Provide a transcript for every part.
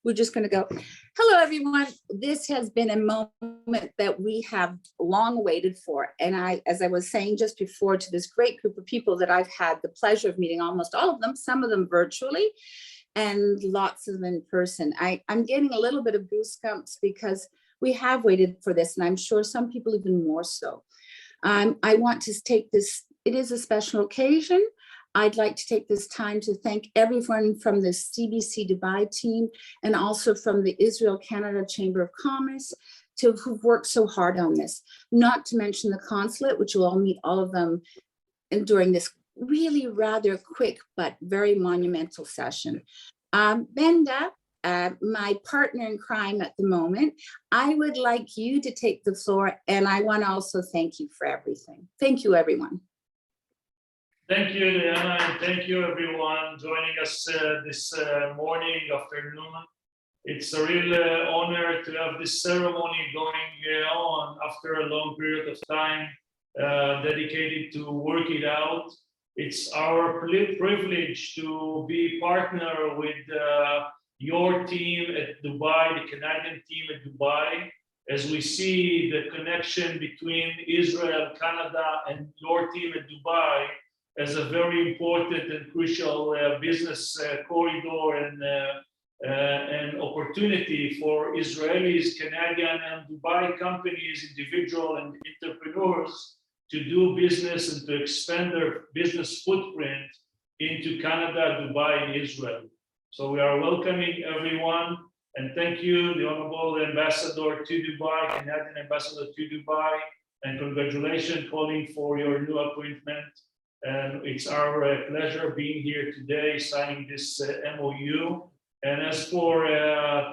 We're just going to go, hello, everyone. This has been a moment that we have long waited for. And as I was saying just before, to this great group of people that I've had the pleasure of meeting, almost all of them, some of them virtually, and lots of them in person. I'm getting a little bit of goosebumps because we have waited for this, and I'm sure some people even more so. I want to take this, it is a special occasion. I'd like to take this time to thank everyone from the CBC Dubai team and also from the Israel-Canada Chamber of Commerce who've worked so hard on this, not to mention the consulate, which will all meet all of them during this really rather quick but very monumental session. Benda, my partner in crime at the moment, I would like you to take the floor, and I want to also thank you for everything. Thank you, everyone. Thank you, Diana, and thank you, everyone, joining us this morning, afternoon. It's a real honor to have this ceremony going on after a long period of time dedicated to work it out. It's our privilege to be partner with your team at Dubai, the Canadian team at Dubai, as we see the connection between Israel, Canada, and your team at Dubai as a very important and crucial business corridor and opportunity for Israelis, Canadian, and Dubai companies, individual and entrepreneurs to do business and to expand their business footprint into Canada, Dubai, and Israel. So we are welcoming everyone, and thank you, the Honorable Ambassador to Dubai, Canadian Ambassador to Dubai, and congratulations, Colin, for your new appointment. And it's our pleasure being here today, signing this MOU. And as for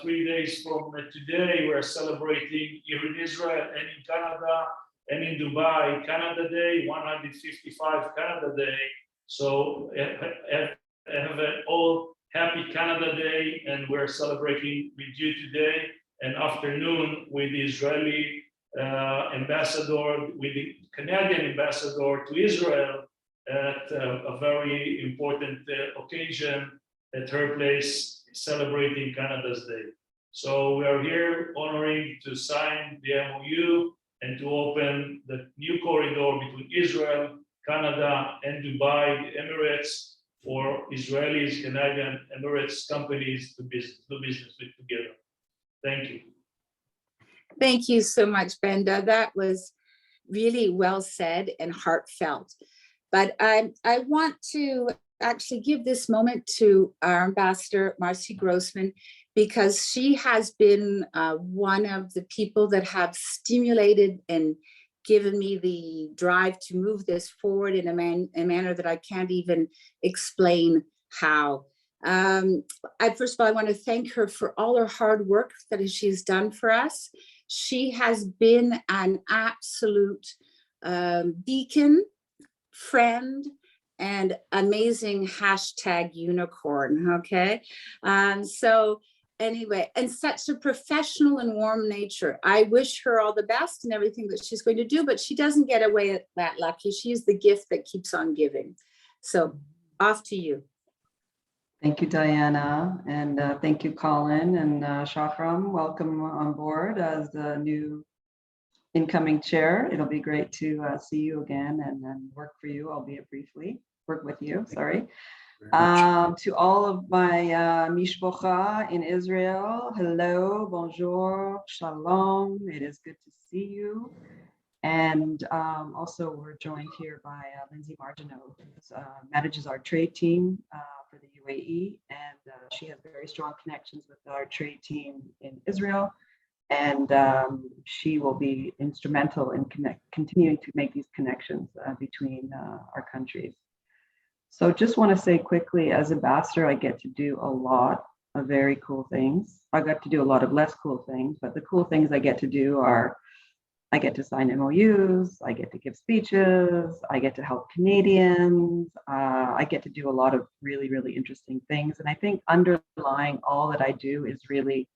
3 days from today, we're celebrating here in Israel and in Canada and in Dubai, Canada Day, 155 Canada Day. So have an all happy Canada Day, and we're celebrating with you today and afternoon with the Israeli ambassador, with the Canadian ambassador to Israel, at a very important occasion at her place, celebrating Canada's Day. So we are here honoring to sign the MOU and to open the new corridor between Israel, Canada, and Dubai, the Emirates, for Israelis, Canadian, Emirates companies to do business with together. Thank you. Thank you so much, Benda. That was really well said and heartfelt. But I want to actually give this moment to our ambassador, Marcy Grossman, because she has been one of the people that have stimulated and given me the drive to move this forward in a manner that I can't even explain how. First of all, I want to thank her for all her hard work that she's done for us. She has been an absolute beacon, friend, and amazing #unicorn, okay? So anyway, and such a professional and warm nature. I wish her all the best in everything that she's going to do, but she doesn't get away that lucky. She's the gift that keeps on giving. So off to you. Thank you, Diana, and thank you, Colin and Shahram. Welcome on board as the new incoming chair. It'll be great to see you again and work for you, albeit briefly, work with you, sorry. To all of my mishpocha in Israel, hello, bonjour, shalom. It is good to see you. And also we're joined here by Lindsay Margineau, who manages our trade team for the UAE, and she has very strong connections with our trade team in Israel. And she will be instrumental in continuing to make these connections between our countries. So just want to say quickly, as ambassador, I get to do a lot of very cool things. I got to do a lot of less cool things, but the cool things I get to do are, I get to sign MOUs, I get to give speeches, I get to help Canadians, I get to do a lot of really, really interesting things. And I think underlying all that I do is really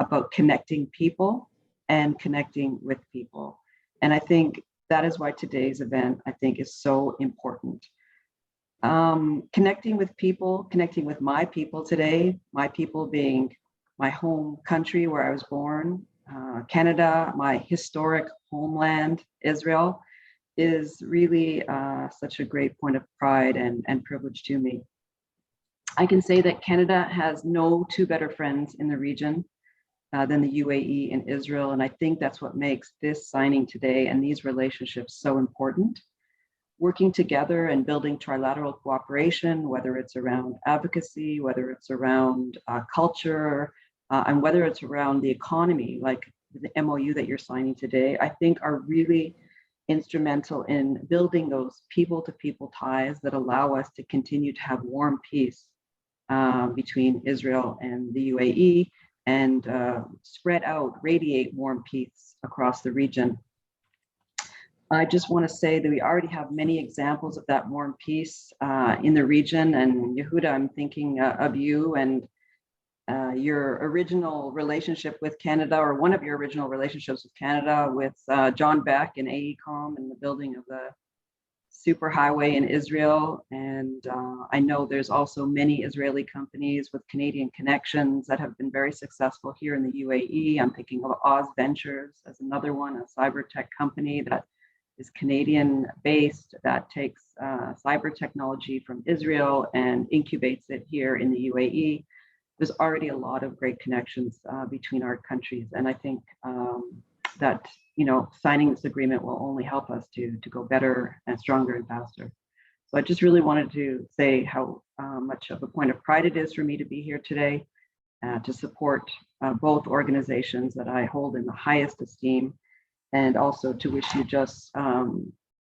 about connecting people and connecting with people. And I think that is why today's event, I think, is so important. Connecting with people, connecting with my people today, my people being my home country where I was born, Canada, my historic homeland, Israel, is really such a great point of pride and privilege to me. I can say that Canada has no two better friends in the region than the UAE and Israel. And I think that's what makes this signing today and these relationships so important. Working together and building trilateral cooperation, whether it's around advocacy, whether it's around culture, and whether it's around the economy, like the MOU that you're signing today, I think are really instrumental in building those people-to-people ties that allow us to continue to have warm peace between Israel and the UAE and spread out, radiate warm peace across the region. I just want to say that we already have many examples of that warm peace in the region. And Yehuda, I'm thinking of you and your original relationship with Canada, or one of your original relationships with Canada, with John Beck and AECOM and the building of the superhighway in Israel. And I know there's also many Israeli companies with Canadian connections that have been very successful here in the UAE. I'm thinking of Oz Ventures as another one, a cyber tech company that is Canadian based, that takes cyber technology from Israel and incubates it here in the UAE. There's already a lot of great connections between our countries. And I think that, you know, signing this agreement will only help us to go better and stronger and faster. So I just really wanted to say how much of a point of pride it is for me to be here today to support both organizations that I hold in the highest esteem, and also to wish you just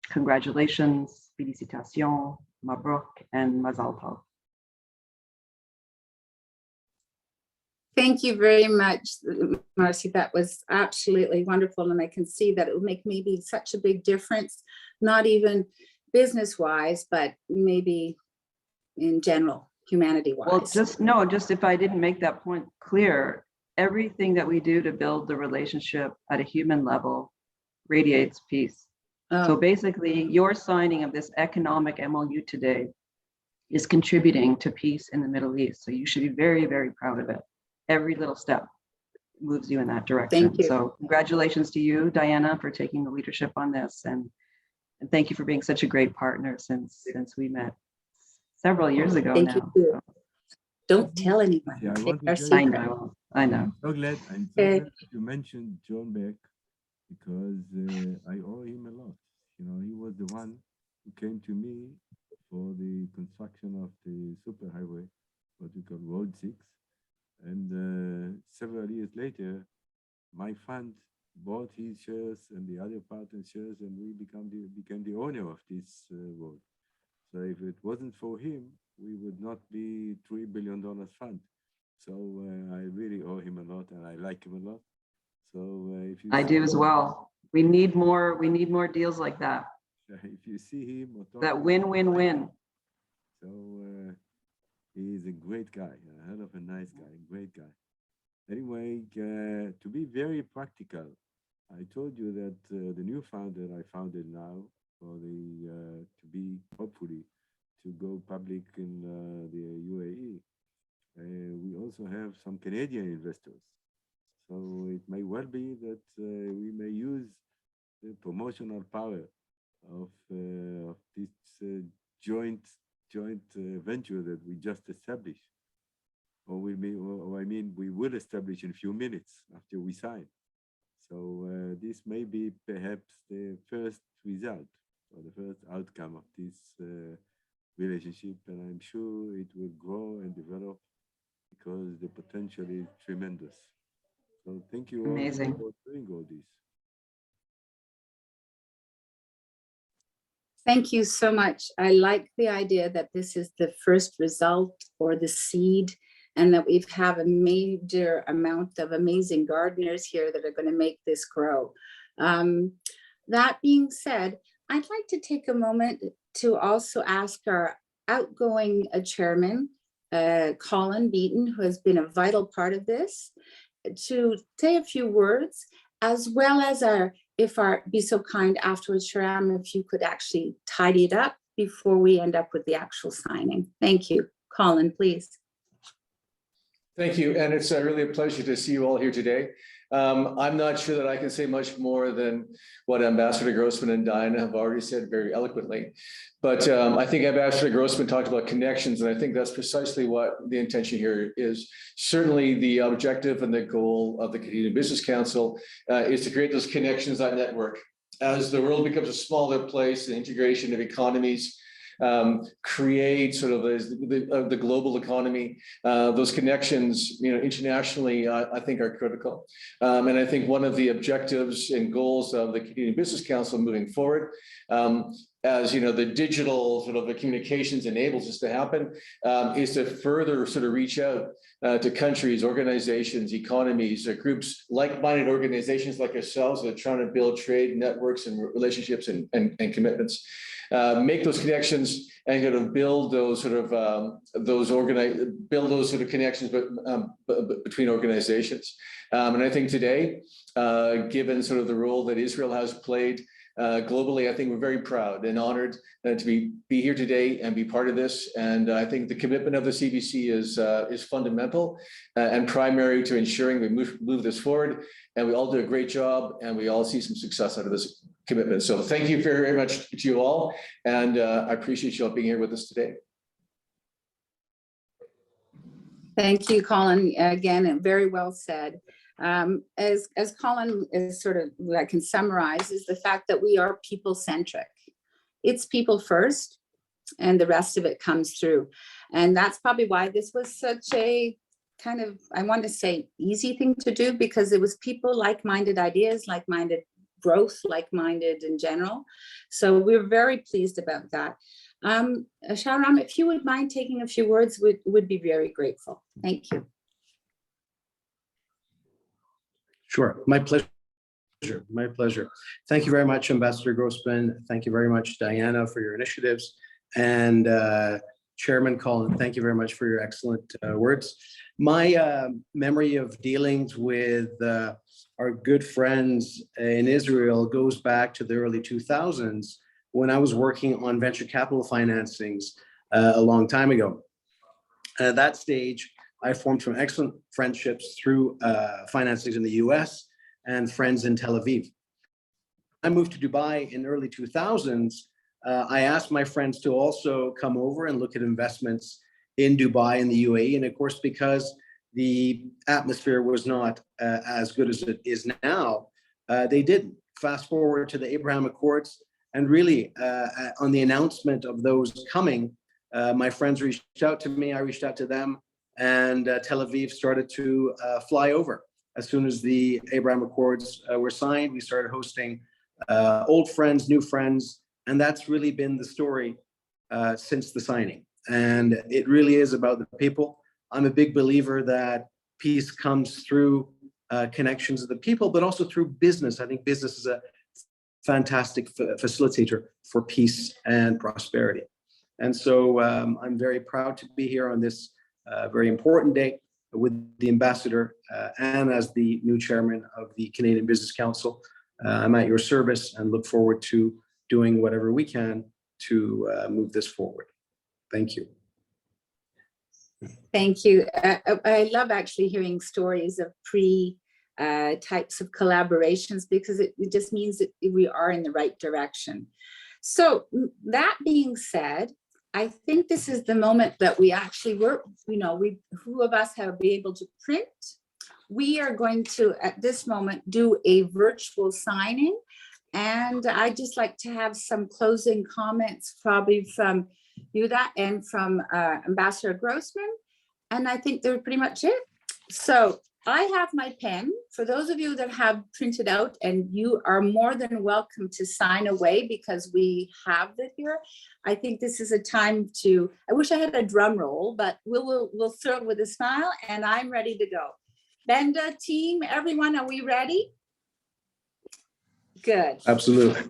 congratulations, félicitations, mabruk, and mazal tov. Thank you very much, Marcy. That was absolutely wonderful. And I can see that it will make maybe such a big difference, not even business-wise, but maybe in general, humanity-wise. Well, just if I didn't make that point clear, everything that we do to build the relationship at a human level radiates peace. So basically, your signing of this economic MOU today is contributing to peace in the Middle East. So you should be very, very proud of it. Every little step moves you in that direction. Thank you. So congratulations to you, Diana, for taking the leadership on this. And thank you for being such a great partner since we met several years ago Thank now. you. So. Don't tell anyone. Yeah, I Take want to our tell you- secret. I know. I'm so glad you mentioned John Beck, because I owe him a lot. You know, he was the one who came to me for the construction of the superhighway, what we call Road 6. And several years later, my fund bought his shares and the other partner's shares, and we became the owner of this road. So if it wasn't for him, we would not be $3 billion fund. So I really owe him a lot, and I like him a lot. So if you I do as well. We need more deals like that. If you see him, or That win-win-win. So he's a great guy, a hell of a nice guy, great guy. Anyway, to be very practical, I told you that the new fund that I founded now for the to be hopefully to go public in the UAE. We also have some Canadian investors, so it may well be that we may use the promotional power of this joint venture that we just established, or we will establish in a few minutes after we sign. So this may be perhaps the first result or the first outcome of this relationship, and I'm sure it will grow and develop because the potential is tremendous. So thank you all for doing all this. Thank you so much. I like the idea that this is the first result or the seed, and that we have a major amount of amazing gardeners here that are going to make this grow. That being said, I'd like to take a moment to also ask our outgoing chairman, Colin Beaton, who has been a vital part of this, to say a few words, as well as be so kind afterwards, Sharam, if you could actually tidy it up before we end up with the actual signing. Thank you. Colin, please. Thank you, and it's really a pleasure to see you all here today. I'm not sure that I can say much more than what Ambassador Grossman and Diana have already said very eloquently. But I think Ambassador Grossman talked about connections, and I think that's precisely what the intention here is. Certainly the objective and the goal of the Canadian Business Council is to create those connections, that network. As the world becomes a smaller place, the integration of economies, create sort of the global economy. Those connections, internationally, I think are critical. And I think one of the objectives and goals of the Canadian Business Council moving forward, as the digital sort of the communications enables this to happen, is to further sort of reach out to countries, organizations, economies, groups, like-minded organizations like ourselves that are trying to build trade networks and relationships and commitments. Make those connections and kind of build those sort of connections, but between organizations. And I think today, given sort of the role that Israel has played globally, I think we're very proud and honored to be here today and be part of this. And I think the commitment of the CBC is fundamental and primary to ensuring we move this forward. And we all do a great job, and we all see some success out of this commitment. So thank you very much to you all, and I appreciate you all being here with us today. Thank you, Colin, again, and very well said. As Colin is sort of, what I can summarize, is the fact that we are people-centric. It's people first, and the rest of it comes through. And that's probably why this was such a kind of, I want to say, easy thing to do, because it was people, like-minded ideas, like-minded growth, like-minded in general. So we're very pleased about that. Shahram, if you would mind taking a few words, would be very grateful. Thank you. Sure, my pleasure. My pleasure. Thank you very much, Ambassador Grossman. Thank you very much, Diana, for your initiatives. And Chairman Colin, thank you very much for your excellent words. My memory of dealings with our good friends in Israel goes back to the early 2000s when I was working on venture capital financings a long time ago. At that stage, I formed some excellent friendships through financings in the US and friends in Tel Aviv. I moved to Dubai in early 2000s. I asked my friends to also come over and look at investments in Dubai and the UAE. And of course, because the atmosphere was not as good as it is now, they didn't. Fast forward to the Abraham Accords, and really on the announcement of those coming, my friends reached out to me, I reached out to them, and Tel Aviv started to fly over. As soon as the Abraham Accords were signed, we started hosting old friends, new friends, and that's really been the story since the signing. And it really is about the people. I'm a big believer that peace comes through connections of the people, but also through business. I think business is a fantastic facilitator for peace and prosperity. And so I'm very proud to be here on this very important day with the ambassador and as the new chairman of the Canadian Business Council. I'm at your service and look forward to doing whatever we can to move this forward. Thank you. Thank you. I love actually hearing stories of types of collaborations, because it just means that we are in the right direction. So that being said, I think this is the moment that we actually who of us have been able to print. We are going to, at this moment, do a virtual signing. And I'd just like to have some closing comments, probably from Yuda and from Ambassador Grossman. And I think they're pretty much it. So I have my pen. For those of you that have printed out, and you are more than welcome to sign away because we have it here. I think this is a time to, I wish I had a drum roll, but we'll start with a smile, and I'm ready to go. Benda, team, everyone, are we ready? Good. Absolutely.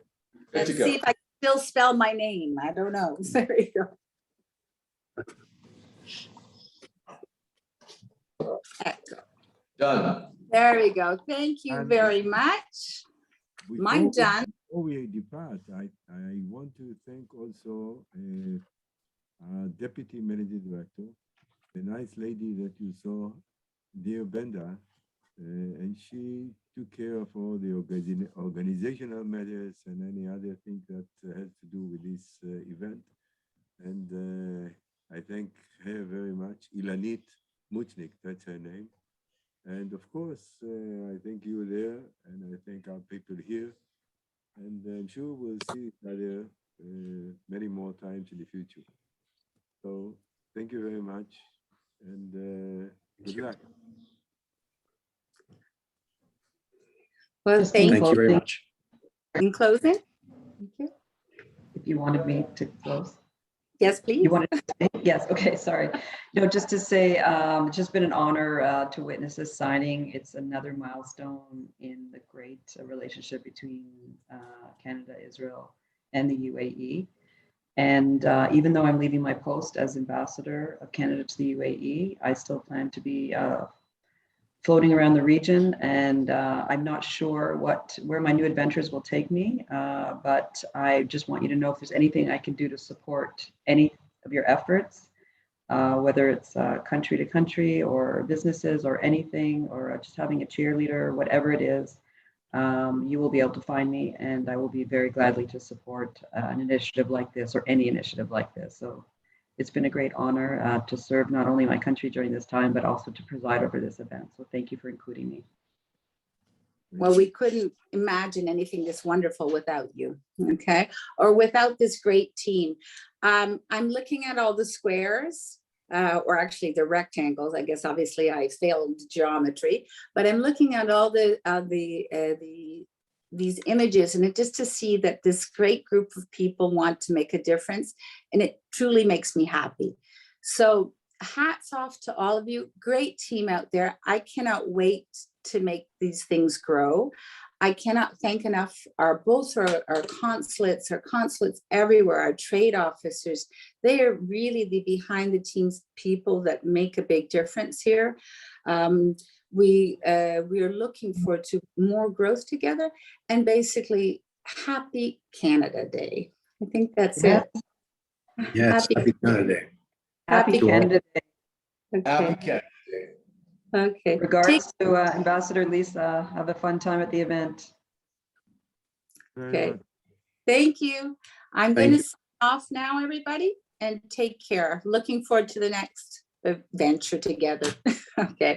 Let's see if I can still spell my name. I don't know. There you go. Echo. Done. There we go. Thank you very much. Mine done. Before we depart, I want to thank also Deputy Managing Director, the nice lady that you saw dear Brenda, and she took care of all the organizational matters and any other thing that has to do with this event. And I thank her very much. Ilanit Muchnik, that's her name. And of course, I thank you there, and I thank our people here. And I'm sure we'll see each other many more times in the future. So thank you very much, and good luck. Well, Just thank Thank you very closing. much. you. In closing? Thank you. If you wanted me to close. Yes, please. You wanted to say? Yes, okay, sorry. No, just to say, it's just been an honor to witness this signing. It's another milestone in the great relationship between Canada, Israel, and the UAE. And even though I'm leaving my post as ambassador of Canada to the UAE, I still plan to be floating around the region, and I'm not sure where my new adventures will take me, but I just want you to know if there's anything I can do to support any of your efforts, whether it's country to country or businesses or anything, or just having a cheerleader, whatever it is, you will be able to find me, and I will be very gladly to support an initiative like this or any initiative like this. So it's been a great honor to serve not only my country during this time, but also to preside over this event. So thank you for including me. Well, we couldn't imagine anything this wonderful without you, okay? Or without this great team. I'm looking at all the squares, or actually the rectangles. I guess obviously I failed geometry, but I'm looking at all these images, and it just to see that this great group of people want to make a difference, and it truly makes me happy. So hats off to all of you. Great team out there. I cannot wait to make these things grow. I cannot thank enough our consulates everywhere, our trade officers. They are really the behind the scenes people that make a big difference here. We are looking forward to more growth together, and basically happy Canada Day. I think that's it. Yes, happy Canada Day. Happy to all. Canada Day. Happy Okay. Canada Day. Okay. Regards to Ambassador Lisa. Have a fun time at the event. Very Okay. much. Thank you. I'm Thank going to you. sign off now, everybody, and take care. Looking forward to the next venture together. Okay.